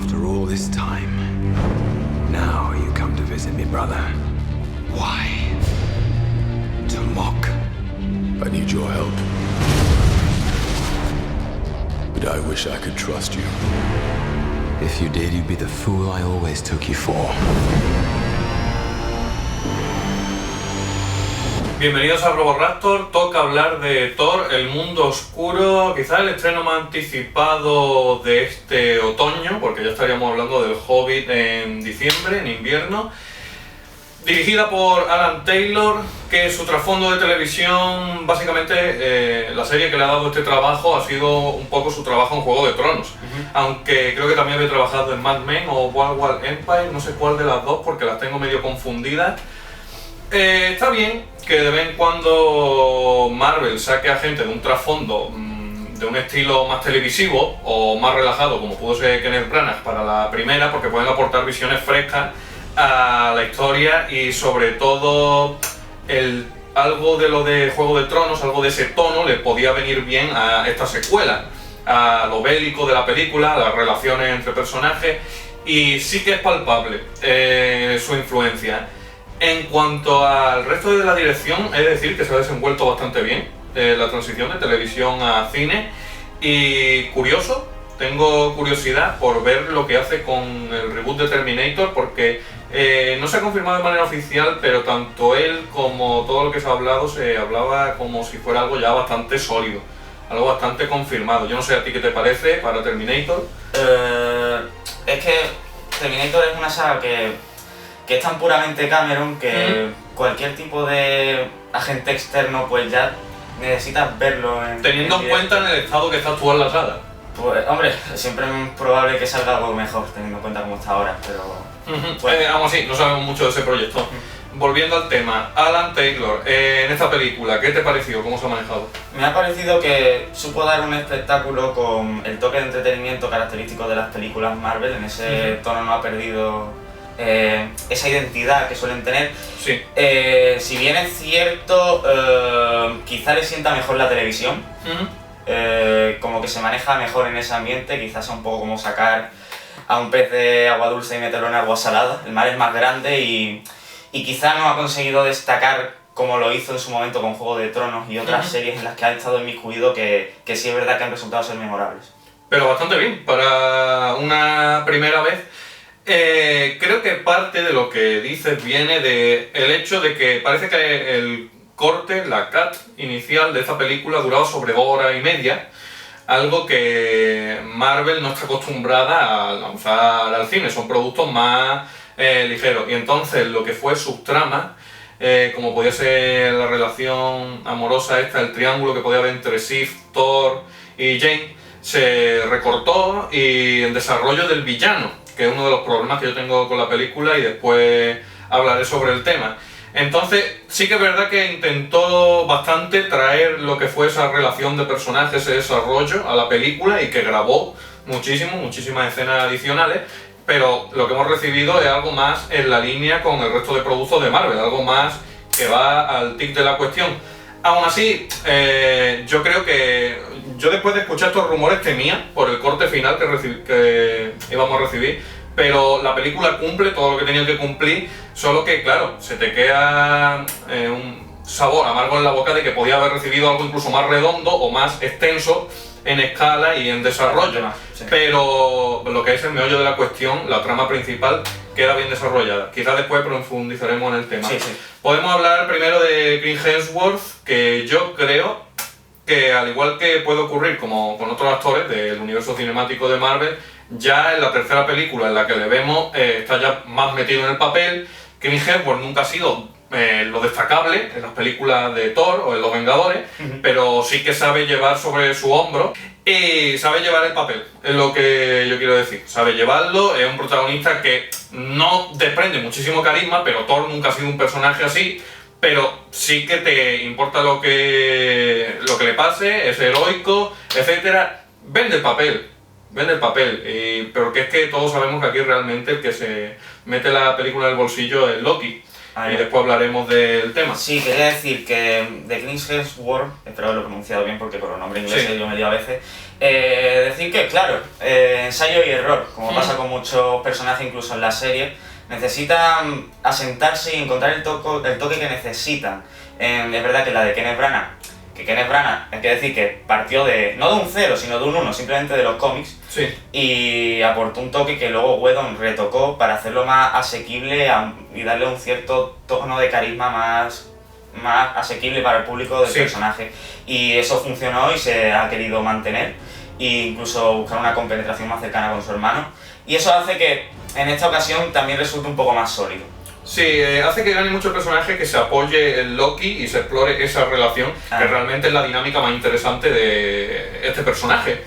After all this time, now you come to visit me, brother. Why? To mock. I need your help. But I wish I could trust you. If you did, you'd be the fool I always took you for. Bienvenidos a Roboraptor. Toca hablar de Thor, el mundo oscuro, quizás el estreno más anticipado de este otoño, porque ya estaríamos hablando del Hobbit en diciembre, en invierno. Dirigida por Alan Taylor, que su trasfondo de televisión, básicamente la serie que le ha dado este trabajo ha sido un poco su trabajo en Juego de Tronos. Aunque creo que también había trabajado en Mad Men o Wild Empire, no sé cuál de las dos porque las tengo medio confundidas. Está bien que de vez en cuando Marvel saque a gente de un trasfondo de un estilo más televisivo o más relajado, como pudo ser Kenneth Branagh para la primera, porque pueden aportar visiones frescas a la historia y sobre todo algo de lo de Juego de Tronos, algo de ese tono le podía venir bien a esta secuela, a lo bélico de la película, a las relaciones entre personajes, y sí que es palpable su influencia. En cuanto al resto de la dirección, es decir que se ha desenvuelto bastante bien la transición de televisión a cine, y curioso, tengo curiosidad por ver lo que hace con el reboot de Terminator, porque no se ha confirmado de manera oficial, pero tanto él como todo lo que se ha hablado se hablaba como si fuera algo ya bastante sólido, algo bastante confirmado. Yo no sé a ti qué te parece para Terminator. Es que Terminator es una saga que es tan puramente Cameron que cualquier tipo de agente externo pues ya necesitas verlo teniendo en cuenta en el estado que está actual la saga. Pues hombre, siempre es probable que salga algo mejor teniendo en cuenta cómo está ahora, pero... Pues, aún así, no sabemos mucho de ese proyecto. Volviendo al tema, Alan Taylor, en esta película, ¿qué te pareció? ¿Cómo se ha manejado? Me ha parecido que supo dar un espectáculo con el toque de entretenimiento característico de las películas Marvel. En ese tono no ha perdido esa identidad que suelen tener. Sí. Si bien es cierto, quizá le sienta mejor la televisión. Como que se maneja mejor en ese ambiente, quizás sea un poco como sacar a un pez de agua dulce y meterlo en agua salada. El mar es más grande y quizá no ha conseguido destacar como lo hizo en su momento con Juego de Tronos y otras series en las que ha estado inmiscuido, que sí es verdad que han resultado ser memorables. Pero bastante bien, para una primera vez. Creo que parte de lo que dices viene del hecho de que parece que el corte, la cut inicial de esta película duraba sobre 2 horas y media, algo que Marvel no está acostumbrada a lanzar al cine, son productos más ligeros. Y entonces lo que fue subtrama, como podía ser la relación amorosa esta, el triángulo que podía haber entre Sif, Thor y Jane, se recortó, y el desarrollo del villano, que es uno de los problemas que yo tengo con la película, y después hablaré sobre el tema. Entonces, sí que es verdad que intentó bastante traer lo que fue esa relación de personajes, ese desarrollo a la película, y que grabó muchísimas escenas adicionales, pero lo que hemos recibido es algo más en la línea con el resto de productos de Marvel, algo más que va al tic de la cuestión. Aún así, yo creo que yo después de escuchar estos rumores temía por el corte final que íbamos a recibir, pero la película cumple todo lo que tenía que cumplir, solo que claro, se te queda un sabor amargo en la boca de que podía haber recibido algo incluso más redondo o más extenso en escala y en desarrollo, sí. Pero lo que es el meollo de la cuestión, la trama principal, queda bien desarrollada. Quizás después profundizaremos en el tema. Sí. Podemos hablar primero de Chris Hemsworth, que yo creo que, al igual que puede ocurrir como con otros actores del universo cinemático de Marvel, ya en la tercera película en la que le vemos está ya más metido en el papel. Chris Hemsworth nunca ha sido lo destacable en las películas de Thor o en Los Vengadores, pero sí que sabe llevar sobre su hombro y sabe llevar el papel, es lo que yo quiero decir. Sabe llevarlo, es un protagonista que no desprende muchísimo carisma, pero Thor nunca ha sido un personaje así, pero sí que te importa lo que le pase, es heroico, etcétera. Vende el papel, pero que es que todos sabemos que aquí realmente el que se mete la película en el bolsillo es Loki. y después hablaremos del tema. Sí, quería decir que de Chris Hemsworth, espero haberlo pronunciado bien porque con los nombres ingleses yo me lío a veces, decir que, claro, ensayo y error, como pasa con muchos personajes incluso en la serie, necesitan asentarse y encontrar el toque que necesitan. Es verdad que la de Kenneth Branagh, hay que decir que partió no de un 0, sino de un 1, simplemente de los cómics, y aportó un toque que luego Whedon retocó para hacerlo más asequible y darle un cierto tono de carisma más asequible para el público del personaje. Y eso funcionó y se ha querido mantener, e incluso buscar una compenetración más cercana con su hermano, y eso hace que en esta ocasión también resulte un poco más sólido. Sí, hace que gane mucho el personaje, que se apoye en Loki y se explore esa relación, que realmente es la dinámica más interesante de este personaje.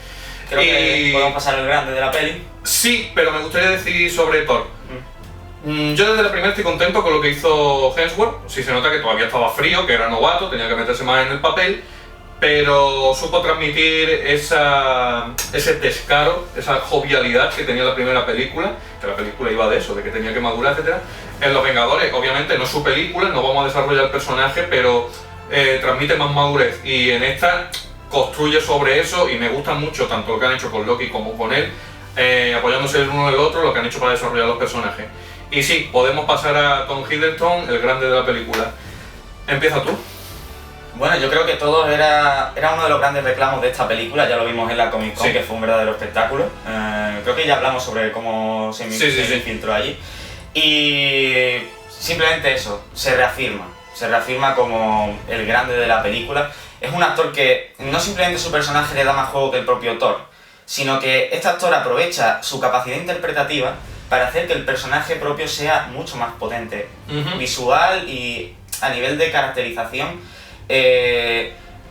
Creo que podemos pasar al grande de la peli. Sí, pero me gustaría decir sobre Thor. Yo desde la primera estoy contento con lo que hizo Hemsworth. Sí se nota que todavía estaba frío, que era novato, tenía que meterse más en el papel, pero supo transmitir ese descaro, esa jovialidad que tenía la primera película, que la película iba de eso, de que tenía que madurar, etc. En Los Vengadores, obviamente, no es su película, no vamos a desarrollar el personaje, pero transmite más madurez, y en esta construye sobre eso, y me gusta mucho tanto lo que han hecho con Loki como con él, apoyándose el uno del otro, lo que han hecho para desarrollar los personajes. Y sí, podemos pasar a Tom Hiddleston, el grande de la película. Empieza tú. Bueno, yo creo que todo era uno de los grandes reclamos de esta película, ya lo vimos en la Comic Con, que fue un verdadero espectáculo. Creo que ya hablamos sobre cómo se infiltró allí. Y simplemente eso, se reafirma como el grande de la película. Es un actor que no simplemente su personaje le da más juego que el propio Thor, sino que este actor aprovecha su capacidad interpretativa para hacer que el personaje propio sea mucho más potente, visual y a nivel de caracterización.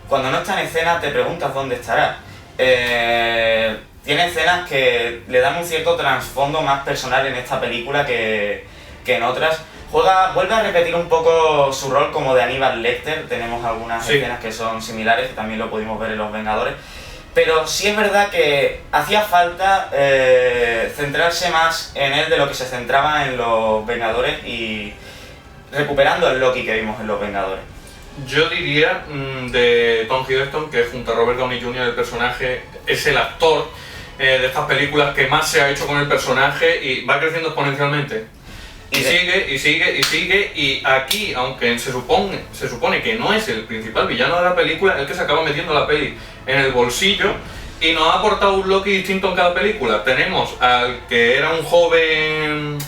Cuando no está en escena te preguntas dónde estará. Tiene escenas que le dan un cierto trasfondo más personal en esta película que en otras. Vuelve a repetir un poco su rol como de Aníbal Lecter. Tenemos algunas escenas que son similares, que también lo pudimos ver en Los Vengadores. Pero sí es verdad que hacía falta centrarse más en él de lo que se centraba en Los Vengadores, y recuperando el Loki que vimos en Los Vengadores. Yo diría de Tom Hiddleston que junto a Robert Downey Jr. el personaje es el actor de estas películas que más se ha hecho con el personaje y va creciendo exponencialmente. Y sigue, y aquí, aunque se supone que no es el principal villano de la película, es el que se acaba metiendo la peli en el bolsillo y nos ha aportado un Loki distinto en cada película. Tenemos al que era un joven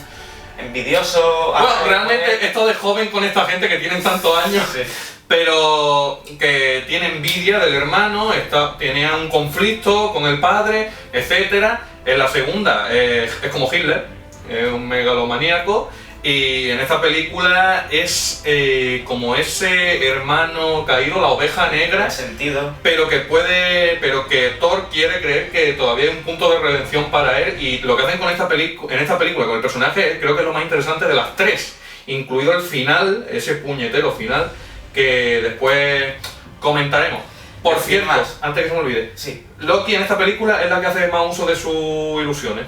envidioso. Bueno, realmente esto de joven con esta gente que tienen tantos años, pero que tiene envidia del hermano, tenía un conflicto con el padre, etc. En la segunda es como Hitler, es un megalomaníaco, y en esta película es como ese hermano caído, la oveja negra, pero que Thor quiere creer que todavía hay un punto de redención para él, y lo que hacen con en esta película con el personaje creo que es lo más interesante de las tres, incluido el final, ese puñetero final que después comentaremos. Por cierto, antes que se me olvide, Loki en esta película es la que hace más uso de sus ilusiones,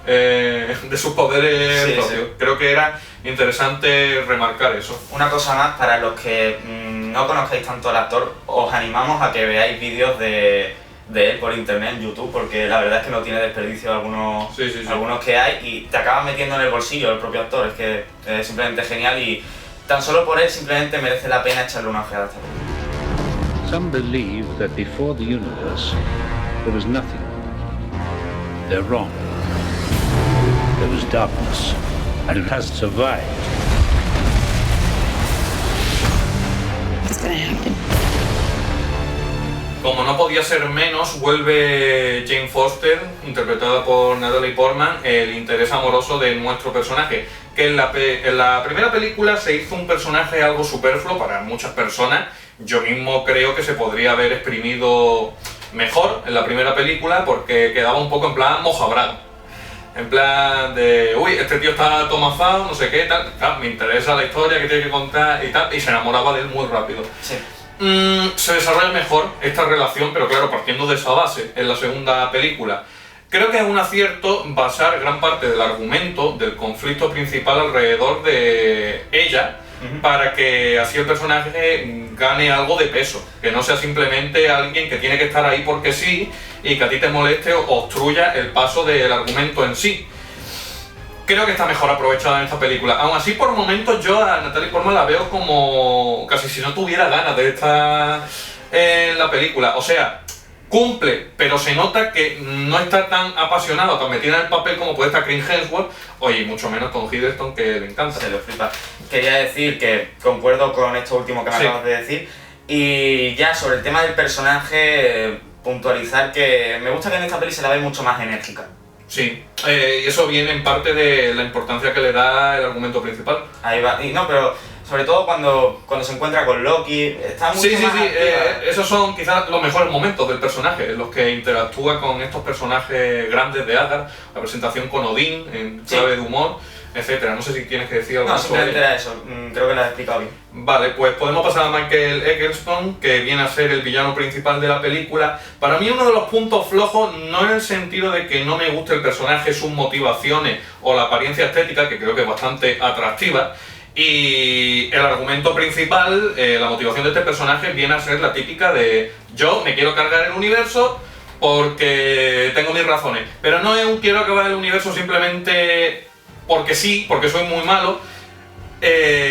de sus poderes propios. Creo que era interesante remarcar eso. Una cosa más, para los que no conozcáis tanto al actor, os animamos a que veáis vídeos de él por internet, en YouTube, porque la verdad es que no tiene desperdicio algunos que hay, y te acabas metiendo en el bolsillo el propio actor. Es que es simplemente genial, y tan solo por él simplemente merece la pena echarle una ojeada a esta película. Some believe that before the universe there was nothing. They're wrong. There was darkness, and it has survived. What's gonna happen? Como no podía ser menos, vuelve Jane Foster, interpretada por Natalie Portman, el interés amoroso de nuestro personaje, que en la primera película se hizo un personaje algo superfluo para muchas personas. Yo mismo creo que se podría haber exprimido mejor en la primera película, porque quedaba un poco en plan mojabrado. En plan de, uy, este tío está tomazado, no sé qué, tal, me interesa la historia que tiene que contar y tal, y se enamoraba de él muy rápido. Se desarrolla mejor esta relación, pero claro, partiendo de esa base en la segunda película. Creo que es un acierto basar gran parte del argumento, del conflicto principal alrededor de ella, para que así el personaje gane algo de peso, que no sea simplemente alguien que tiene que estar ahí porque sí y que a ti te moleste o obstruya el paso del argumento en sí. Creo que está mejor aprovechada en esta película. Aún así, por momentos yo a Natalie Portman la veo como casi si no tuviera ganas de estar en la película. O sea, cumple, pero se nota que no está tan apasionado, tan metida en el papel como puede estar Chris Hemsworth, y mucho menos Tom Hiddleston, que le encanta. Se lo flipa. Quería decir que concuerdo con esto último que me acabas de decir. Y ya sobre el tema del personaje, puntualizar que me gusta que en esta peli se la ve mucho más enérgica. Sí, y eso viene en parte de la importancia que le da el argumento principal. Ahí va. Y no, pero sobre todo cuando se encuentra con Loki, está mucho más activa. Esos son quizás los mejores momentos del personaje, en los que interactúa con estos personajes grandes de Asgard, la presentación con Odín en clave de humor, etcétera. No sé si tienes que decir algo No, más sobre simplemente era eso, creo que lo has explicado bien. Vale, pues podemos pasar a Michael Eccleston, que viene a ser el villano principal de la película. Para mí uno de los puntos flojos, no en el sentido de que no me guste el personaje, sus motivaciones o la apariencia estética, que creo que es bastante atractiva, y el argumento principal, la motivación de este personaje viene a ser la típica de yo me quiero cargar el universo porque tengo mis razones, pero no es un quiero acabar el universo simplemente porque sí, porque soy muy malo,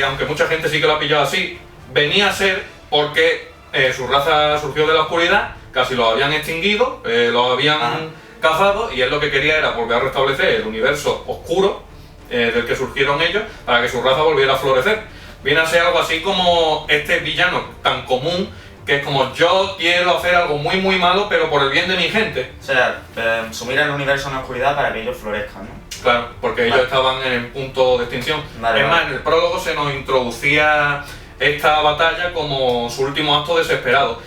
aunque mucha gente sí que lo ha pillado así. Venía a ser porque su raza surgió de la oscuridad, casi lo habían extinguido, lo habían cazado, y él lo que quería era volver a restablecer el universo oscuro del que surgieron ellos, para que su raza volviera a florecer. Viene a ser algo así como este villano tan común, que es como yo quiero hacer algo muy muy malo, pero por el bien de mi gente. O sea, sumir el universo en la oscuridad para que ellos florezcan, ¿no? Claro, porque ellos estaban en el punto de extinción. Vale, es más, en el prólogo se nos introducía esta batalla como su último acto desesperado.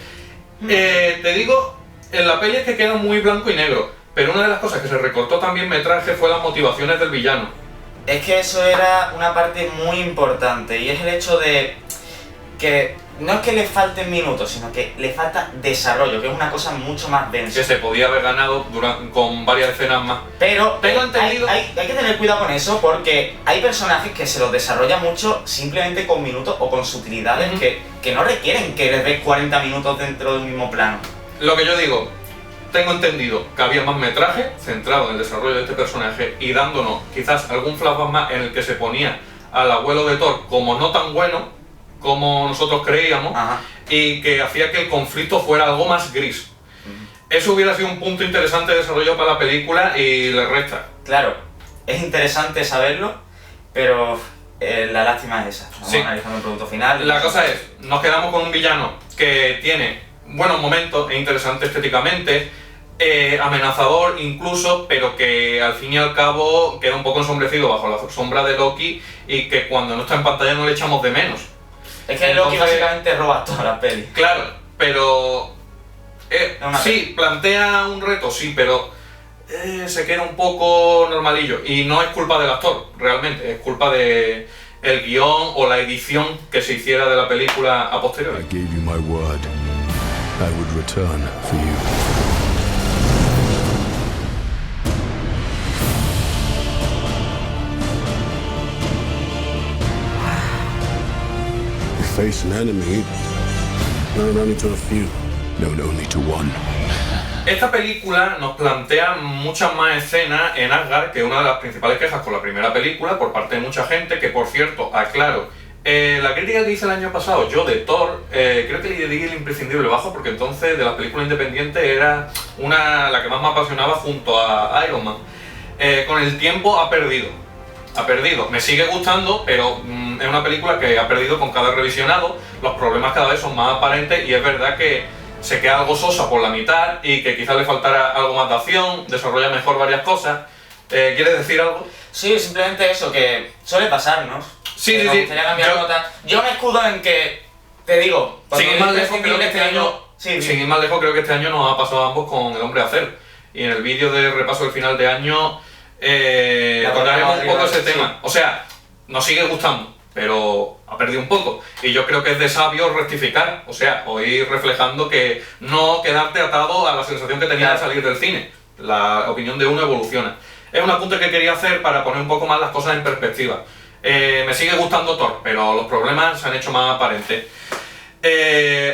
Te digo, en la peli es que queda muy blanco y negro, pero una de las cosas que se recortó también metraje fue las motivaciones del villano. Es que eso era una parte muy importante, y es el hecho de que no es que le falten minutos, sino que le falta desarrollo, que es una cosa mucho más densa. Que se podía haber ganado con varias escenas más. Pero tengo entendido. Hay que tener cuidado con eso, porque hay personajes que se los desarrolla mucho simplemente con minutos o con sutilidades que no requieren que les des 40 minutos dentro de un mismo plano. Lo que yo digo, tengo entendido que había más metraje centrado en el desarrollo de este personaje y dándonos quizás algún flashback más en el que se ponía al abuelo de Thor como no tan bueno como nosotros creíamos, y que hacía que el conflicto fuera algo más gris. Eso hubiera sido un punto interesante de desarrollo para la película y le resta. Claro, es interesante saberlo, pero la lástima es esa. Vamos analizando el producto final. La cosa es, nos quedamos con un villano que tiene buenos momentos, es interesante estéticamente, amenazador incluso, pero que al fin y al cabo queda un poco ensombrecido bajo la sombra de Loki, y que cuando no está en pantalla no le echamos de menos. Es que Loki básicamente roba toda la peli. Claro, pero sí, plantea un reto, sí, pero se queda un poco normalillo. Y no es culpa del actor, realmente, es culpa de el guión o la edición que se hiciera de la película a posteriori. I gave you my word. I would return for you. Face an enemy, known only to a few. Known only to one. Esta película nos plantea muchas más escenas en Asgard, que es una de las principales quejas con la primera película por parte de mucha gente, que por cierto, aclaro, la crítica que hice el año pasado, yo de Thor, creo que le di el imprescindible bajo, porque entonces de las películas independientes era la que más me apasionaba junto a Iron Man. Con el tiempo ha perdido, me sigue gustando, pero es una película que ha perdido con cada revisionado, los problemas cada vez son más aparentes, y es verdad que se queda algo sosa por la mitad y que quizás le faltara algo más de acción, desarrolla mejor varias cosas. ¿Quieres decir algo? Sí, simplemente eso, que suele pasarnos. Sí. Yo me escudo en que, te digo, sin ir más lejos, creo que este año nos ha pasado a ambos con El Hombre de Acero. Y en el vídeo de repaso del final de año tocaremos un poco ese tema. O sea, nos sigue gustando, pero ha perdido un poco. Y yo creo que es de sabio rectificar, o sea, o ir reflejando que no quedarte atado a la sensación que tenías de salir del cine. la opinión de uno evoluciona. Es un apunte que quería hacer para poner un poco más las cosas en perspectiva. Me sigue gustando Thor, pero los problemas se han hecho más aparentes.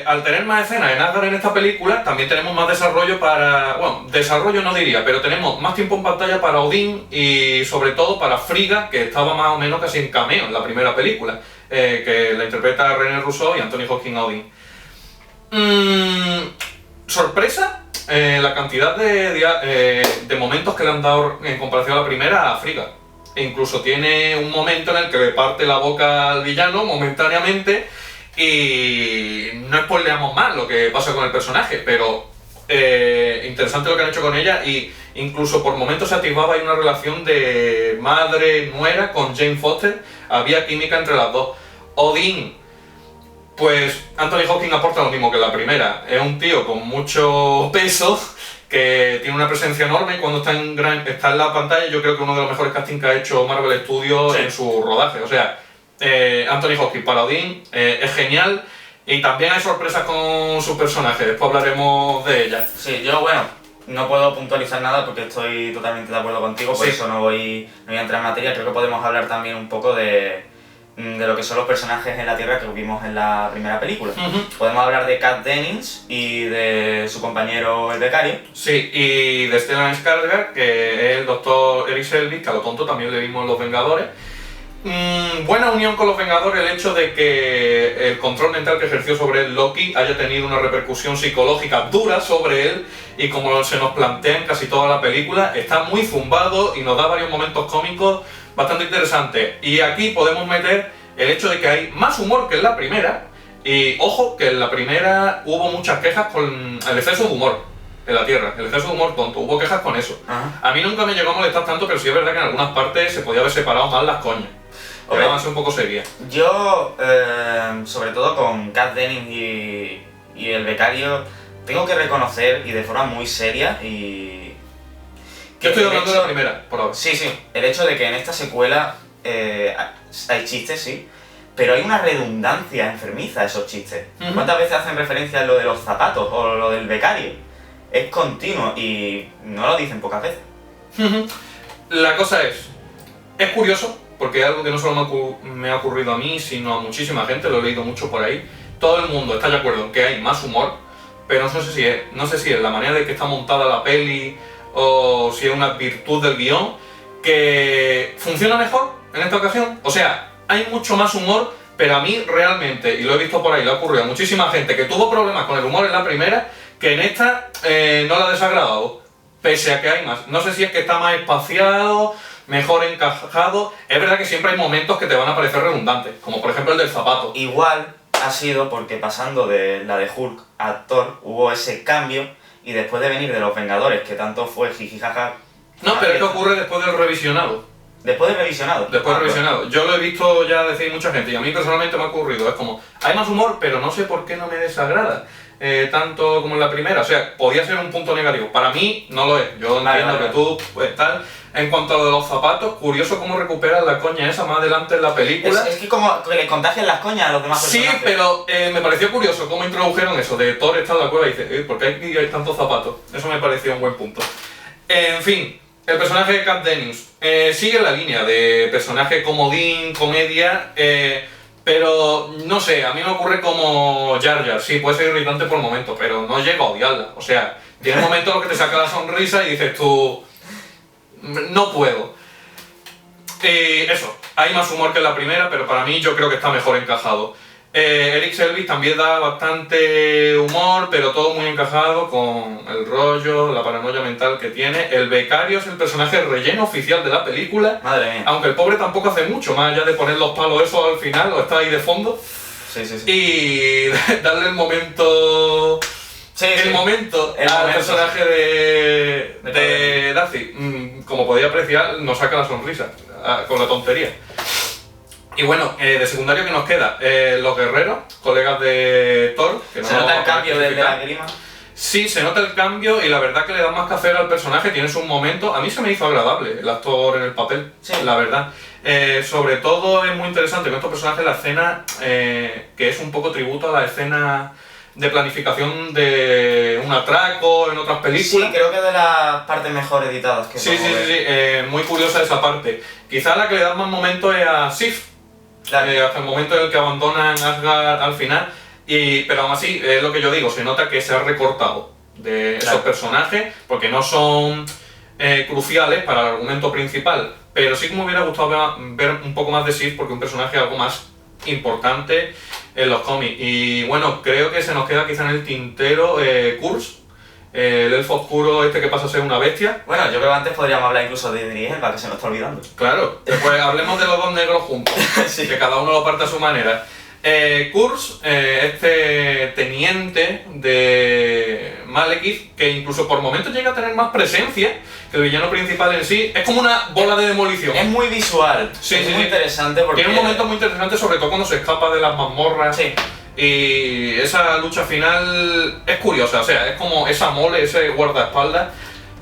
Al tener más escenas en Asgard en esta película, también tenemos más desarrollo para... Bueno, desarrollo no diría, pero tenemos más tiempo en pantalla para Odín y sobre todo para Frigga, que estaba más o menos casi en cameo en la primera película, que la interpreta René Russo y Anthony Hopkins a Odín. Sorpresa, la cantidad de momentos que le han dado en comparación a la primera a Frigga. E incluso tiene un momento en el que le parte la boca al villano momentáneamente. Y no spoileamos más lo que pasa con el personaje, pero interesante lo que han hecho con ella, y incluso por momentos se atisbaba ahí una relación de madre-nuera con Jane Foster, había química entre las dos. Odín, pues Anthony Hopkins aporta lo mismo que la primera, es un tío con mucho peso, que tiene una presencia enorme y cuando está en la pantalla yo creo que uno de los mejores castings que ha hecho Marvel Studios en su rodaje, o sea... Anthony Hopkins para Odín es genial, y también hay sorpresas con su personaje, después hablaremos de ella. Sí, yo bueno, no puedo puntualizar nada porque estoy totalmente de acuerdo contigo, por eso no voy a entrar en materia. Creo que podemos hablar también un poco de lo que son los personajes en la Tierra que vimos en la primera película. Podemos hablar de Kat Dennings y de su compañero el becario. Sí, y de Stellan Skarsgård, que es el doctor Eric Selvig, que a lo tonto también le vimos en Los Vengadores. Buena unión con los Vengadores el hecho de que el control mental que ejerció sobre él Loki haya tenido una repercusión psicológica dura sobre él, y como se nos plantea en casi toda la película, está muy zumbado y nos da varios momentos cómicos bastante interesantes. Y aquí podemos meter el hecho de que hay más humor que en la primera, y ojo que en la primera hubo muchas quejas con el exceso de humor en la Tierra, el exceso de humor tonto, hubo quejas con eso. A mí nunca me llegó a molestar tanto, pero sí es verdad que en algunas partes se podía haber separado más las coñas. Okay. Vamos a ser un poco seria. Yo, sobre todo con Kat Dennings y el becario, tengo que reconocer, y de forma muy seria, y... Yo estoy hablando de la primera, por ahora. Sí, el hecho de que en esta secuela hay chistes, sí, pero hay una redundancia enfermiza a esos chistes. ¿Cuántas veces hacen referencia a lo de los zapatos o lo del becario? Es continuo y no lo dicen pocas veces. La cosa es curioso, porque es algo que no solo me ha ocurrido a mí, sino a muchísima gente, lo he leído mucho por ahí. Todo el mundo está de acuerdo en que hay más humor, pero no sé si es la manera de que está montada la peli o si es una virtud del guión que funciona mejor en esta ocasión. O sea, hay mucho más humor, pero a mí realmente, y lo he visto por ahí, le ha ocurrido a muchísima gente que tuvo problemas con el humor en la primera, que en esta no la ha desagradado, pese a que hay más. No sé si es que está más espaciado, mejor encajado. Es verdad que siempre hay momentos que te van a parecer redundantes, como por ejemplo el del zapato. Igual ha sido porque pasando de la de Hulk a Thor hubo ese cambio, y después de venir de Los Vengadores, que tanto fue jijijaja... No, pero es que ocurre después del revisionado. ¿Después del revisionado? Después del revisionado. Yo lo he visto ya decir mucha gente, y a mí personalmente me ha ocurrido. Es como, hay más humor, pero no sé por qué no me desagrada tanto como en la primera. O sea, podía ser un punto negativo. Para mí no lo es. Yo entiendo que tú, pues tal... En cuanto a lo de los zapatos, curioso cómo recuperan la coña esa más adelante en la película. Es que como que le contagian las coñas a los demás personajes. Sí, pero me pareció curioso cómo introdujeron eso de Thor está en la cueva y dice, ¿por qué hay tantos zapatos? Eso me pareció un buen punto. En fin, el personaje de Kat Dennings sigue la línea de personaje comodín, comedia, pero no sé, a mí me ocurre como Jar Jar. Sí, puede ser irritante por momentos, pero no llego a odiarla. O sea, tiene momentos en los que te saca la sonrisa y dices tú... No puedo. Eso, hay más humor que en la primera, pero para mí yo creo que está mejor encajado. Eric Selvig también da bastante humor, pero todo muy encajado con el rollo, la paranoia mental que tiene. El becario es el personaje relleno oficial de la película. Madre mía. Aunque el pobre tampoco hace mucho, más allá de poner los palos esos al final, o está ahí de fondo. Sí. Y darle el momento... momento al personaje de Darcy, como podía apreciar, nos saca la sonrisa con la tontería. Y bueno, de secundario que nos queda, los guerreros, colegas de Thor. Que no se nota el cambio desde la grima. Sí, se nota el cambio y la verdad que le da más que hacer al personaje, tienes un momento, a mí se me hizo agradable el actor en el papel, la verdad. Sobre todo es muy interesante con estos personajes la escena, que es un poco tributo a la escena de planificación de un atraco en otras películas. Sí, creo que de las partes mejor editadas que Sí, muy curiosa esa parte. Quizá la que le da más momento es a Sif, Claro. hasta el momento en el que abandonan Asgard al final, pero aún así, es lo que yo digo, se nota que se ha recortado de esos Claro. personajes, porque no son cruciales para el argumento principal, pero sí que me hubiera gustado ver un poco más de Sif, porque es un personaje algo más importante en los cómics. Y bueno, creo que se nos queda quizá en el tintero Kurz, el elfo oscuro este que pasa a ser una bestia. Bueno, yo creo que antes podríamos hablar incluso de Idris Elba, que se nos está olvidando. Claro, pues hablemos de los dos negros juntos, Sí. que cada uno lo parte a su manera. Kurz, este teniente de Malekith, que incluso por momentos llega a tener más presencia que el villano principal en sí, es como una bola de demolición. Es muy visual, Sí, es sí, muy sí. interesante porque... Tiene un momento muy interesante, sobre todo cuando se escapa de las mazmorras. Sí. Y esa lucha final es curiosa, o sea, es como esa mole, ese guardaespaldas.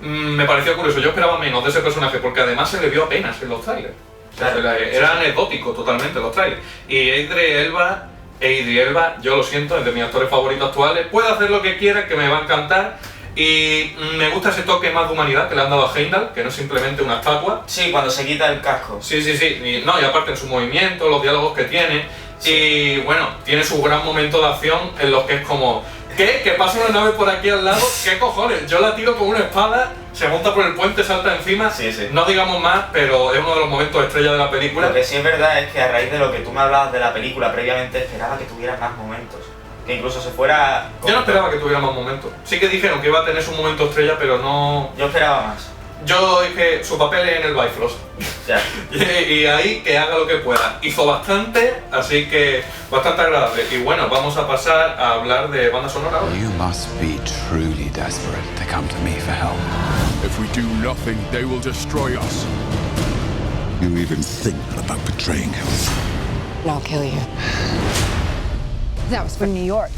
Me pareció curioso, yo esperaba menos de ese personaje, porque además se le vio apenas en los trailers. Claro. Era anecdótico totalmente los trailers. Y Idris Elba, yo lo siento, es de mis actores favoritos actuales, puede hacer lo que quiera, que me va a encantar. Y me gusta ese toque más de humanidad que le han dado a Heimdall, que no es simplemente una estatua. Sí, cuando se quita el casco. Sí. Y aparte en su movimiento, los diálogos que tiene. Sí. Y bueno, tiene su gran momento de acción en los que es como, ¿qué? ¿Que pasa una nave por aquí al lado? ¿Qué cojones? Yo la tiro con una espada, se monta por el puente, salta encima. Sí, sí. No digamos más, pero es uno de los momentos estrella de la película. Lo que sí es verdad es que a raíz de lo que tú me hablabas de la película previamente, esperaba que tuviera más momentos. Que incluso se fuera... Yo no esperaba que tuviera más momentos. Sí que dijeron que iba a tener su momento estrella, pero no... Yo esperaba más. Yo dije, su papel es en el Bifrost. Ya. Y ahí que haga lo que pueda. Hizo bastante, así que bastante agradable. Y bueno, vamos a pasar a hablar de banda sonora ahora. You must be truly desperate to come to me for help. If we do nothing, they will destroy us. You even think about betraying him. I'll kill you. That was from New York.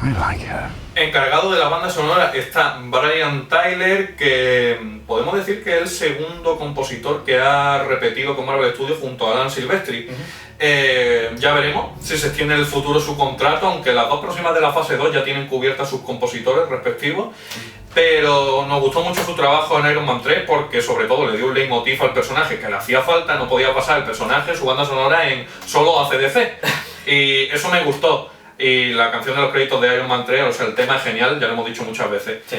I like her. Encargado de la banda sonora está Brian Tyler, que podemos decir que es el segundo compositor que ha repetido con Marvel Studios junto a Alan Silvestri. Ya veremos si se extiende en el futuro su contrato, aunque las dos próximas de la fase 2 ya tienen cubiertas sus compositores respectivos. Pero nos gustó mucho su trabajo en Iron Man 3 porque sobre todo le dio un leitmotiv al personaje que le hacía falta, no podía pasar el personaje, su banda sonora en solo ACDC. Y eso me gustó. Y la canción de los créditos de Iron Man 3, o sea, el tema es genial, ya lo hemos dicho muchas veces. Sí.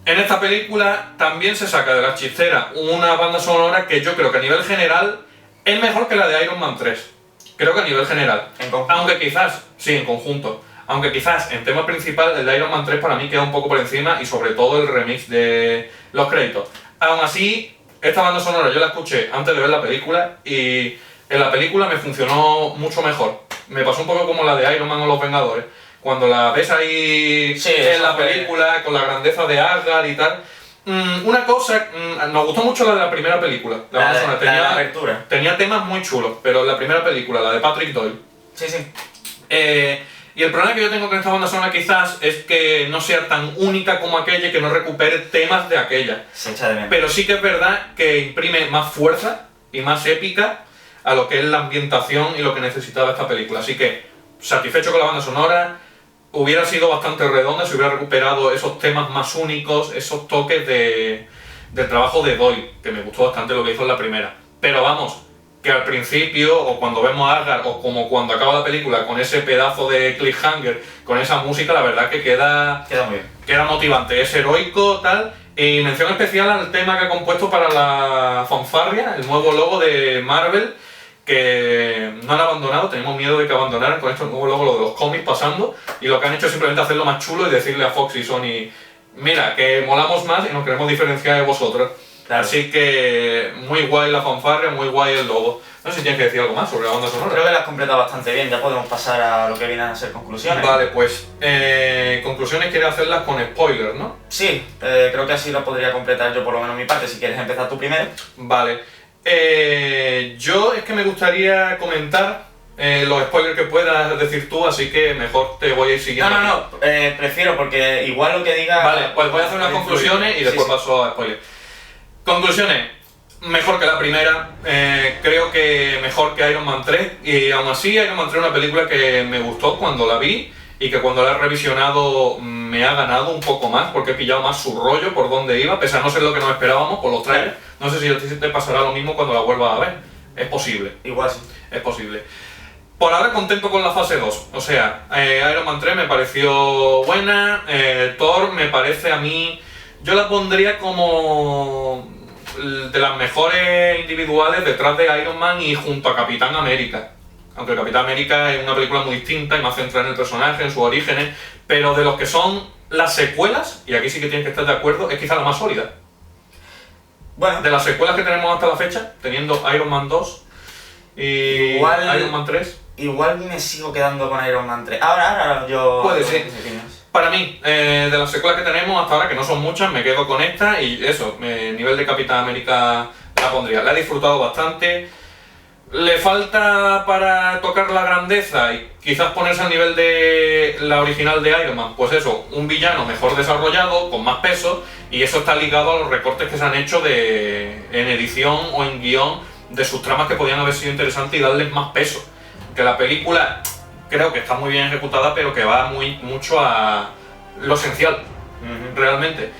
En esta película también se saca de la chistera una banda sonora que yo creo que a nivel general es mejor que la de Iron Man 3. Creo que a nivel general. En conjunto. Aunque quizás, sí, en conjunto. Aunque quizás en tema principal el de Iron Man 3 para mí queda un poco por encima y sobre todo el remix de los créditos. Aún así, esta banda sonora yo la escuché antes de ver la película y en la película me funcionó mucho mejor. Me pasó un poco como la de Iron Man o Los Vengadores. Cuando la ves ahí Sí, en eso la fue- película, con la grandeza de Asgard y tal. Una cosa, nos gustó mucho la de la primera película. La banda sonora la de la apertura. tenía temas muy chulos, pero la primera película, la de Patrick Doyle. Sí, sí. Y el problema que yo tengo con esta banda sonora quizás es que no sea tan única como aquella y que no recupere temas de aquella. Se echa de menos. Pero sí que es verdad que imprime más fuerza y más épica a lo que es la ambientación y lo que necesitaba esta película. Así que, satisfecho con la banda sonora, hubiera sido bastante redonda si hubiera recuperado esos temas más únicos, esos toques del trabajo de Doyle, que me gustó bastante lo que hizo en la primera. Pero vamos, que al principio, o cuando vemos a Asgard, o como cuando acaba la película, con ese pedazo de cliffhanger, con esa música, la verdad que queda muy bien. queda motivante, es heroico, tal. Y mención especial al tema que ha compuesto para la fanfarria, el nuevo logo de Marvel, que no han abandonado, tenemos miedo de que abandonaran con estos nuevos logos, lo de los cómics pasando, y lo que han hecho es simplemente hacerlo más chulo y decirle a Fox y Sony, mira, que molamos más y nos queremos diferenciar de vosotros. Claro. Así que muy guay la fanfarria, muy guay el logo. No sé si tienes que decir algo más sobre la banda sonora. Creo que la has completado bastante bien, ya podemos pasar a lo que vienen a ser conclusiones. Vale, pues conclusiones quiere hacerlas con spoilers, ¿no? Sí, creo que así la podría completar yo por lo menos mi parte, si quieres empezar tú primero. Vale. Yo es que me gustaría comentar los spoilers que puedas decir tú, así que mejor te voy a ir siguiendo. No, prefiero porque igual lo que diga... Vale, pues voy a hacer unas influye. conclusiones y después Sí, sí. paso a spoilers. Conclusiones. Mejor que la primera, creo que mejor que Iron Man 3 y aún así Iron Man 3 es una película que me gustó cuando la vi y que cuando la he revisionado me ha ganado un poco más porque he pillado más su rollo por donde iba, pese a no ser lo que nos esperábamos por los trailers. No sé si a ti te pasará lo mismo cuando la vuelvas a ver. Es posible. Igual sí. Es posible. Por ahora contento con la fase 2. O sea, Iron Man 3 me pareció buena. Thor me parece a mí... Yo la pondría como de las mejores individuales detrás de Iron Man y junto a Capitán América. Aunque Capitán América es una película muy distinta y más centrada en el personaje, en sus orígenes. Pero de los que son las secuelas, y aquí sí que tienes que estar de acuerdo, es quizá la más sólida. Bueno, De las secuelas que tenemos hasta la fecha, teniendo Iron Man 2 y Iron Man 3. igual me sigo quedando con Iron Man 3. Ahora yo... Puede ser. Para mí, de las secuelas que tenemos hasta ahora, que no son muchas, me quedo con esta y eso, nivel de Capitán América la pondría. La he disfrutado bastante. Le falta para tocar la grandeza y quizás ponerse al nivel de la original de Iron Man, pues eso, un villano mejor desarrollado, con más peso, y eso está ligado a los recortes que se han hecho en edición o en guión de sus tramas que podían haber sido interesantes y darles más peso. Que la película creo que está muy bien ejecutada, pero que va mucho a lo esencial, realmente.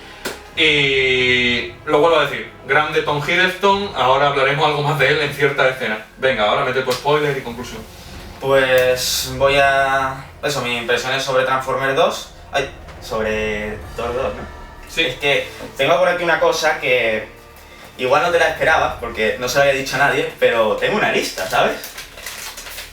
Y lo vuelvo a decir, grande Tom Hiddleston, ahora hablaremos algo más de él en cierta escena. Venga, ahora mete tu spoiler y conclusión. Pues voy a... Eso, mis impresiones sobre Transformers 2. Ay, sobre Thor 2, ¿no? Sí. Es que tengo por aquí una cosa que igual no te la esperaba, porque no se lo había dicho a nadie, pero tengo una lista, ¿sabes?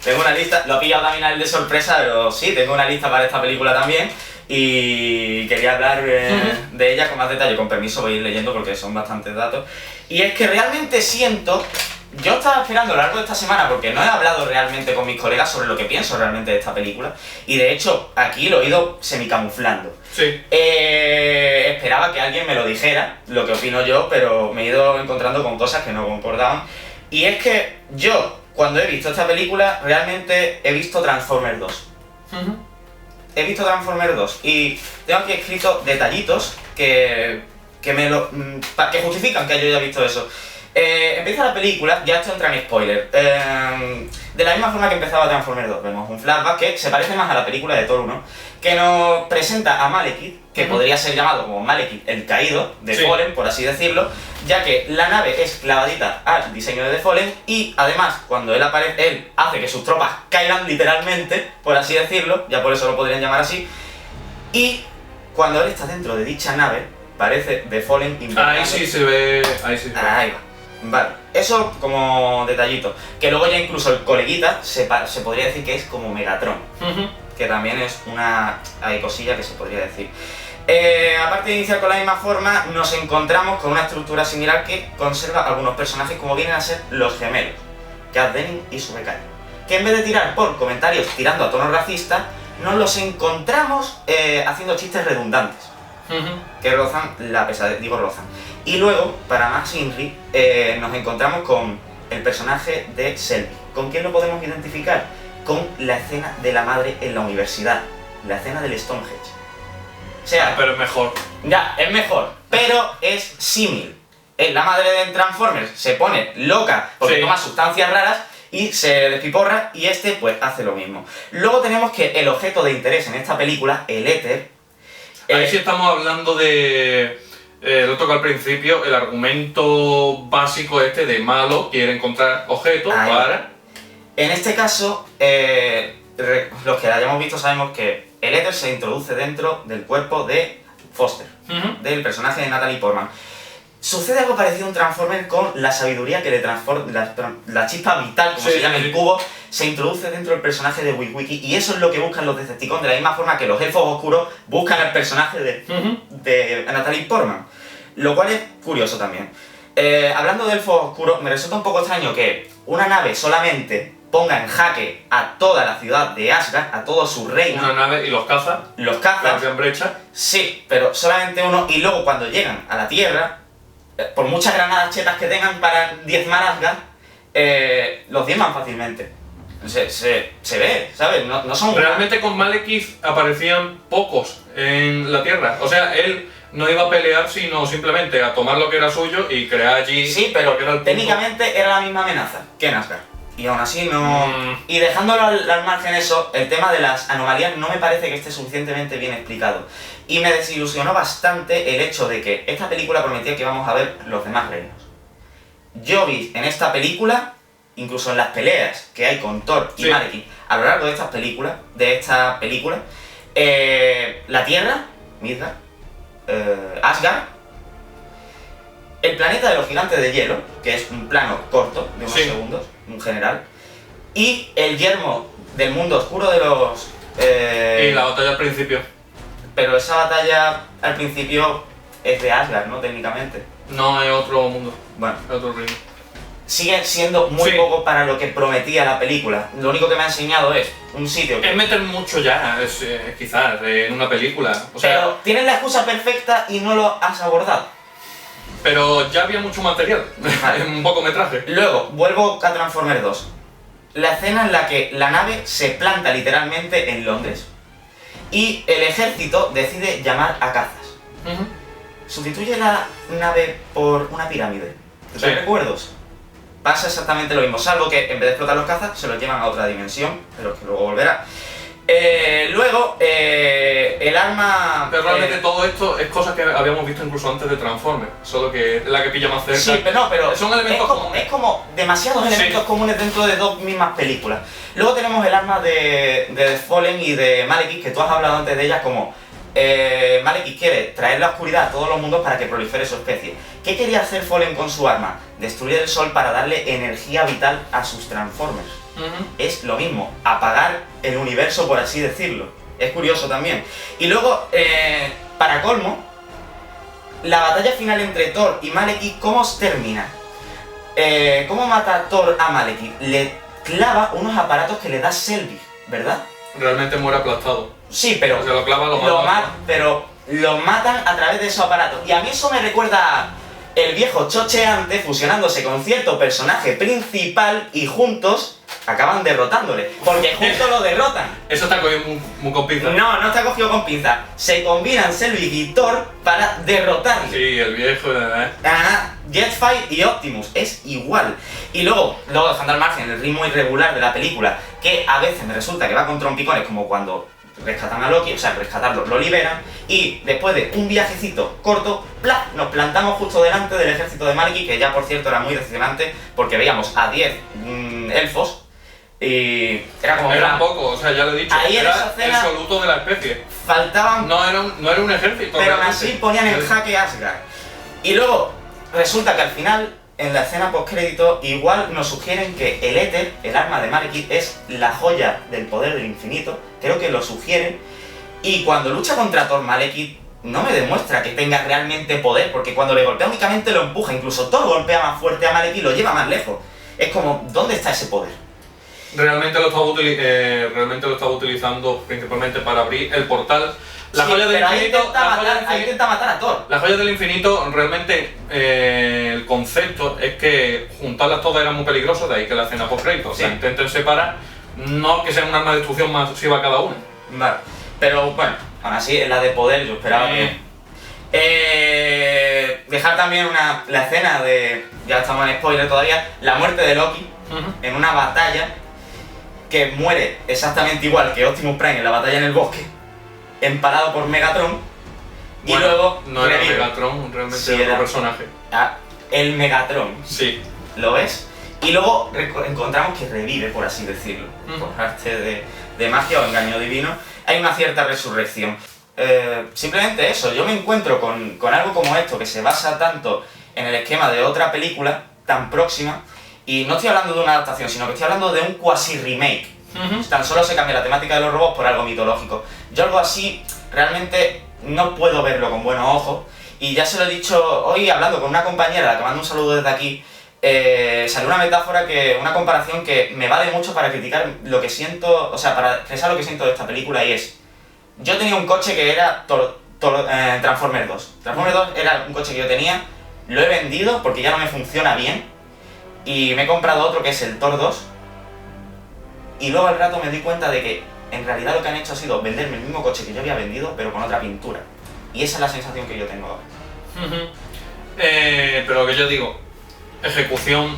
Tengo una lista, lo he pillado también a él de sorpresa, pero sí, tengo una lista para esta película también. Y quería hablar de ella con más detalle, con permiso voy a ir leyendo porque son bastantes datos. Y es que realmente siento, yo estaba esperando a lo largo de esta semana porque no he hablado realmente con mis colegas sobre lo que pienso realmente de esta película. Y de hecho, aquí lo he ido semicamuflando. Sí. Esperaba que alguien me lo dijera, lo que opino yo, pero me he ido encontrando con cosas que no concordaban. Y es que yo, cuando he visto esta película, realmente he visto Transformers 2. He visto Transformers 2 y tengo aquí escrito detallitos que justifican que yo haya visto eso. Empieza la película, ya esto entra en spoiler. De la misma forma que empezaba Transformers 2, vemos un flashback que se parece más a la película de Thor 1, que nos presenta a Malekith, que podría ser llamado como Malekith el caído, de Fallen, por así decirlo, ya que la nave es clavadita al diseño de The Fallen y además cuando él aparece, él hace que sus tropas caigan literalmente, por así decirlo, ya por eso lo podrían llamar así, y cuando él está dentro de dicha nave, parece The Fallen invernando. Ahí sí se ve. Ahí va. Vale, eso como detallito. Que luego ya incluso el coleguita se podría decir que es como Megatron. Que también es una cosilla que se podría decir. Aparte de iniciar con la misma forma, nos encontramos con una estructura similar que conserva algunos personajes como vienen a ser los gemelos, Kat Denning y su becario, que en vez de tirar por comentarios tirando a tono racista, nos los encontramos haciendo chistes redundantes. Que rozan la pesadez, rozan. Y luego, para más Inri, nos encontramos con el personaje de Sylvie. ¿Con quién lo podemos identificar? Con la escena de la madre en la universidad, la escena del Stonehenge. O sea, pero es mejor. Ya, es mejor, pero es símil. La madre de Transformers se pone loca porque toma sustancias raras y se despiporra, y este pues hace lo mismo. Luego tenemos que el objeto de interés en esta película, el éter. Ahí sí estamos hablando de... lo toca al principio, el argumento básico de malo quiere encontrar objetos para... En este caso, los que la hayamos visto sabemos que el éter se introduce dentro del cuerpo de Foster, del personaje de Natalie Portman. Sucede algo parecido a un Transformer con la sabiduría que le transforma, la chispa vital, como se llama el cubo, se introduce dentro del personaje de Wiki, y eso es lo que buscan los Decepticons, de la misma forma que los elfos oscuros buscan el personaje de Natalie Portman. Lo cual es curioso también. Hablando de elfos oscuros, me resulta un poco extraño que una nave solamente ponga en jaque a toda la ciudad de Asgard, a todo su reino. Una nave y los cazas. Los cazas. La brecha. Sí, pero solamente uno, y luego cuando llegan a la Tierra, por muchas granadas chetas que tengan para diezmar Asgard, los diezman fácilmente. Se ve, ¿sabes? No son... Realmente con Malekith aparecían pocos en la Tierra. O sea, él no iba a pelear, sino simplemente a tomar lo que era suyo y crear allí... Sí, pero técnicamente era la misma amenaza que en Asgard. Y aún así no... Y dejándolo al margen eso, el tema de las anomalías no me parece que esté suficientemente bien explicado. Y me desilusionó bastante el hecho de que esta película prometía que íbamos a ver los demás reinos. Yo vi en esta película, incluso en las peleas que hay con Thor y Malekith a lo largo de esta película, la Tierra, Midgard, Asgard, el planeta de los gigantes de hielo, que es un plano corto, de unos segundos, un general, y el yermo del mundo oscuro de los... Y la batalla al principio. Pero esa batalla al principio es de Asgard, ¿no? Técnicamente. No, es otro mundo. Bueno. Es otro reino. Sigue siendo muy poco para lo que prometía la película. Lo único que me ha enseñado es un sitio que... Es meter mucho ya, quizás, en una película. O sea, pero tienes la excusa perfecta y no lo has abordado. Pero ya había mucho material, un pocometraje. Luego, vuelvo a Transformers 2. La escena en la que la nave se planta literalmente en Londres. Y el ejército decide llamar a cazas. Sustituye la nave por una pirámide. ¿Te recuerdos? Pasa exactamente lo mismo, salvo que en vez de explotar los cazas, se los llevan a otra dimensión, pero que luego volverá. Luego, el arma... Pero realmente todo esto es cosas que habíamos visto incluso antes de Transformers, solo que es la que pilla más cerca. Sí, pero no, pero son elementos comunes. Es como demasiados elementos comunes dentro de dos mismas películas. Luego tenemos el arma de The Fallen y de Malekith, que tú has hablado antes de ellas como... Malekith quiere traer la oscuridad a todos los mundos para que prolifere su especie. ¿Qué quería hacer Fallen con su arma? Destruir el sol para darle energía vital a sus Transformers. Es lo mismo, apagar el universo, por así decirlo. Es curioso también. Y luego, para colmo, la batalla final entre Thor y Malekith, ¿cómo termina? ¿Cómo mata Thor a Malekith? Le clava unos aparatos que le da Sylvie, ¿verdad? Realmente muere aplastado. Sí, pero se lo clava, pero lo matan a través de esos aparatos. Y a mí eso me recuerda a el viejo chocheante fusionándose con cierto personaje principal y juntos acaban derrotándole. Porque juntos lo derrotan. Eso está cogido muy con pinzas. No está cogido con pinzas. Se combinan Sylvie y Thor para derrotarle. Sí, el viejo... Jetfire y Optimus, es igual. Y luego dejando al margen el ritmo irregular de la película, que a veces me resulta que va con trompicones, como cuando rescatan a Loki, o sea, rescatarlo, lo liberan, y después de un viajecito corto, ¡plaf!, nos plantamos justo delante del ejército de Malekith, que ya por cierto era muy decepcionante, porque veíamos a 10 elfos, y era como... Era un poco, o sea, ya lo he dicho, ahí era en esa escena el soluto de la especie. Faltaban... No era un ejército. Pero aún así ponían en jaque Asgard. Y luego, resulta que al final, en la escena postcrédito, igual nos sugieren que el éter, el arma de Malekith, es la joya del poder del infinito. Creo que lo sugieren. Y cuando lucha contra Thor, Malekith no me demuestra que tenga realmente poder, porque cuando le golpea únicamente lo empuja. Incluso Thor golpea más fuerte a Malekith y lo lleva más lejos. Es como, ¿dónde está ese poder? Realmente lo estaba utilizando principalmente para abrir el portal. La joya del infinito. Ahí intenta matar a Thor. La joya del infinito, realmente el concepto es que juntarlas todas era muy peligroso, de ahí que la escena post-crédito. O sea, intenten separar, no que sea un arma de destrucción masiva cada una. Vale. Pero bueno, aún así es la de poder, yo esperaba que... dejar también la escena de... Ya estamos en spoiler todavía, la muerte de Loki en una batalla que muere exactamente igual que Optimus Prime en la batalla en el bosque, empalado por Megatron, y luego no era Megatron, realmente era otro personaje. El Megatron. Sí. ¿Lo ves? Y luego encontramos que revive, por así decirlo, por arte de magia o engaño divino. Hay una cierta resurrección. Simplemente eso, yo me encuentro con algo como esto, que se basa tanto en el esquema de otra película tan próxima, y no estoy hablando de una adaptación, sino que estoy hablando de un quasi-remake. Tan solo se cambia la temática de los robots por algo mitológico. Yo algo así realmente no puedo verlo con buenos ojos, y ya se lo he dicho hoy hablando con una compañera, a la que mando un saludo desde aquí. Salió una metáfora, una comparación que me vale mucho para criticar lo que siento, o sea, para expresar lo que siento de esta película, y es... Yo tenía un coche que era Transformers 2. Transformers 2 era un coche que yo tenía, lo he vendido porque ya no me funciona bien, y me he comprado otro que es el Thor 2, y luego al rato me di cuenta de que en realidad lo que han hecho ha sido venderme el mismo coche que yo había vendido, pero con otra pintura. Y esa es la sensación que yo tengo ahora. Pero lo que yo digo, ejecución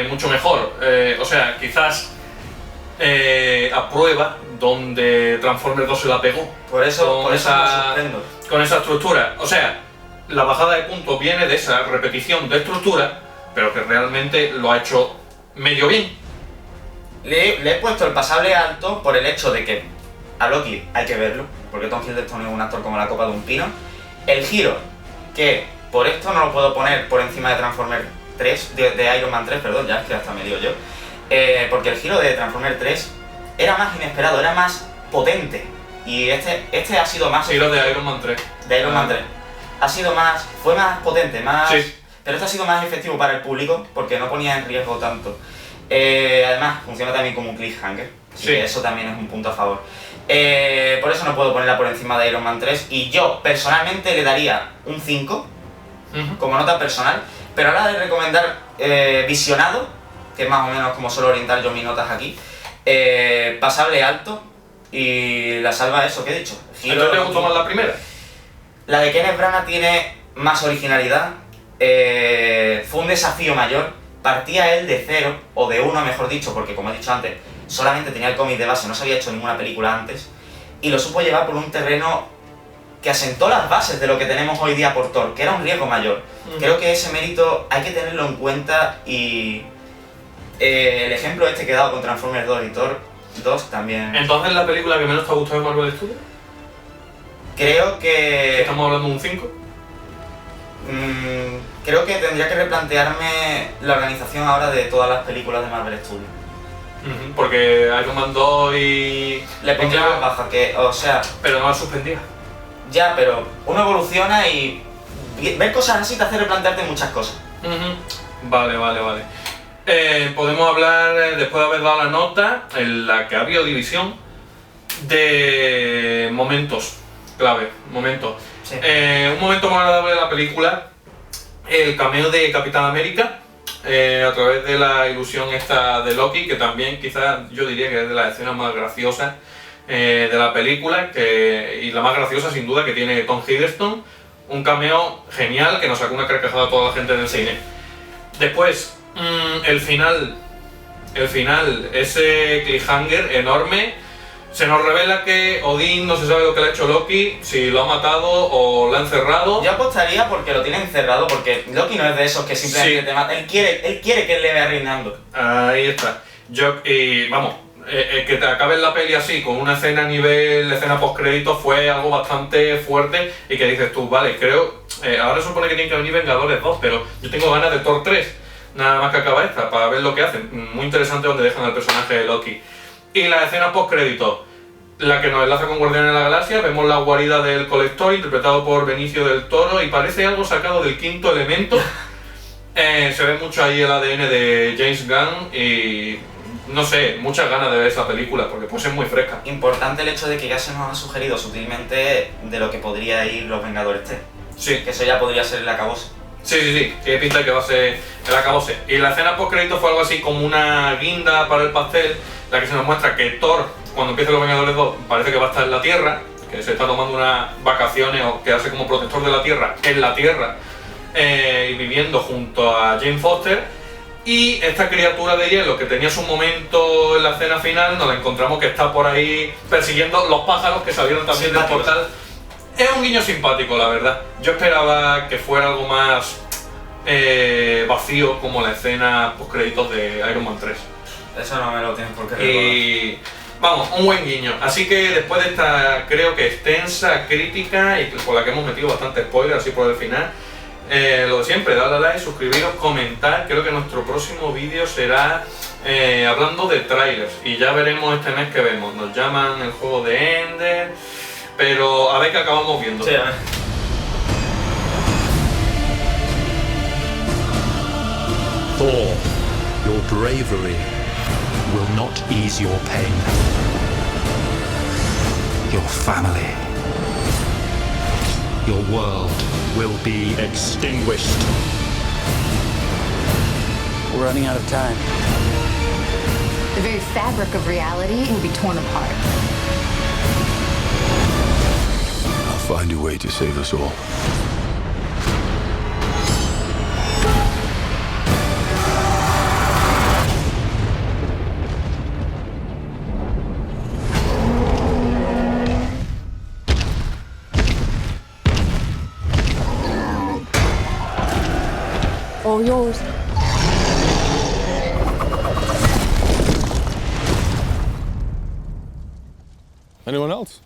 mucho mejor. O sea, quizás aprueba donde Transformers 2 se la pegó. Por eso me sorprendo. Con esa estructura. O sea, la bajada de puntos viene de esa repetición de estructura, pero que realmente lo ha hecho medio bien. Le he puesto el pasable alto por el hecho de que a Loki hay que verlo, porque Tom Hiddleston es un actor como la copa de un pino. El giro, que por esto no lo puedo poner por encima de Transformers 3, de Iron Man 3, perdón, ya es que hasta me lío yo. Porque el giro de Transformers 3 era más inesperado, era más potente. Y este ha sido más... Giro de Iron Man 3. De Iron Man 3. Fue más potente, más... Sí. Pero esto ha sido más efectivo para el público, porque no ponía en riesgo tanto. Además, funciona también como un cliffhanger. Así Sí. que eso también es un punto a favor. Por eso no puedo ponerla por encima de Iron Man 3. Y yo, personalmente, le daría un 5, como nota personal. Pero a la hora de recomendar visionado, que es más o menos como suelo orientar yo mis notas aquí, pasable alto, y la salva eso que he dicho. ¿Entonces te gustó más la primera? La de Kenneth Branagh tiene más originalidad, fue un desafío mayor, partía él de 0, o de 1 mejor dicho, porque como he dicho antes, solamente tenía el cómic de base, no se había hecho ninguna película antes, y lo supo llevar por un terreno que asentó las bases de lo que tenemos hoy día por Thor, que era un riesgo mayor. Creo que ese mérito hay que tenerlo en cuenta, y el ejemplo este que he dado con Transformers 2 y Thor 2 también... Entonces, ¿la película que menos te ha gustado de Marvel Studios? Creo que... ¿Estamos hablando de un 5? Creo que tendría que replantearme la organización ahora de todas las películas de Marvel Studios. Porque Iron Man 2 y... Le pondría más baja, que, o sea... Pero no la suspendía. Ya, pero uno evoluciona y ver cosas así te hace replantearte muchas cosas. Vale. Podemos hablar, después de haber dado la nota, en la que ha habido división, de momentos clave, Sí. Un momento más agradable de la película, el cameo de Capitán América, a través de la ilusión esta de Loki, que también quizás yo diría que es de las escenas más graciosas de la película, y la más graciosa sin duda que tiene Tom Hiddleston, un cameo genial que nos sacó una carcajada a toda la gente del cine. Después, el final, ese cliffhanger enorme. Se nos revela que Odín no se sabe lo que le ha hecho Loki, si lo ha matado o lo ha encerrado. Yo apostaría porque lo tiene encerrado, porque Loki no es de esos que simplemente te mata. Él quiere que él le vea reinando. Ahí está. Que te acabe la peli así, con una escena a nivel escena post-crédito, fue algo bastante fuerte y que dices tú, vale, creo... ahora se supone que tiene que venir Vengadores 2, pero yo tengo ganas de Thor 3, nada más que acaba esta, para ver lo que hacen. Muy interesante donde dejan al personaje de Loki. Y la escena post-crédito, la que nos enlaza con Guardianes de la Galaxia, vemos la guarida del Colector, interpretado por Benicio del Toro, y parece algo sacado del Quinto Elemento. Se ve mucho ahí el ADN de James Gunn y... no sé, muchas ganas de ver esa película, porque pues es muy fresca. Importante el hecho de que ya se nos ha sugerido sutilmente de lo que podría ir los Vengadores 3. Sí. Que eso ya podría ser el acabose. Sí, tiene pinta de que va a ser el acabose. Y la escena post-crédito fue algo así como una guinda para el pastel, la que se nos muestra que Thor, cuando empiece los Vengadores 2, parece que va a estar en la Tierra, que se está tomando unas vacaciones o quedarse como protector de la Tierra en la Tierra, y viviendo junto a Jane Foster. Y esta criatura de hielo que tenía su momento en la escena final, nos la encontramos que está por ahí persiguiendo los pájaros que salieron también del portal. Es un guiño simpático, la verdad. Yo esperaba que fuera algo más vacío, como la escena post-créditos de Iron Man 3. Eso no me lo tienes por qué recordar. Y vamos, un buen guiño. Así que después de esta, creo que extensa crítica, y por la que hemos metido bastante spoiler, así por el final, lo de siempre, dadle a like, suscribiros, comentar. Creo que nuestro próximo vídeo será hablando de trailers, y ya veremos este mes que vemos. Nos llaman el juego de Ender, pero a ver qué acabamos viendo. Sí, a ver. Thor, your bravery will not ease your pain. Your family, your world will be extinguished. We're running out of time. The very fabric of reality will be torn apart. I'll find a way to save us all. All yours. Anyone else?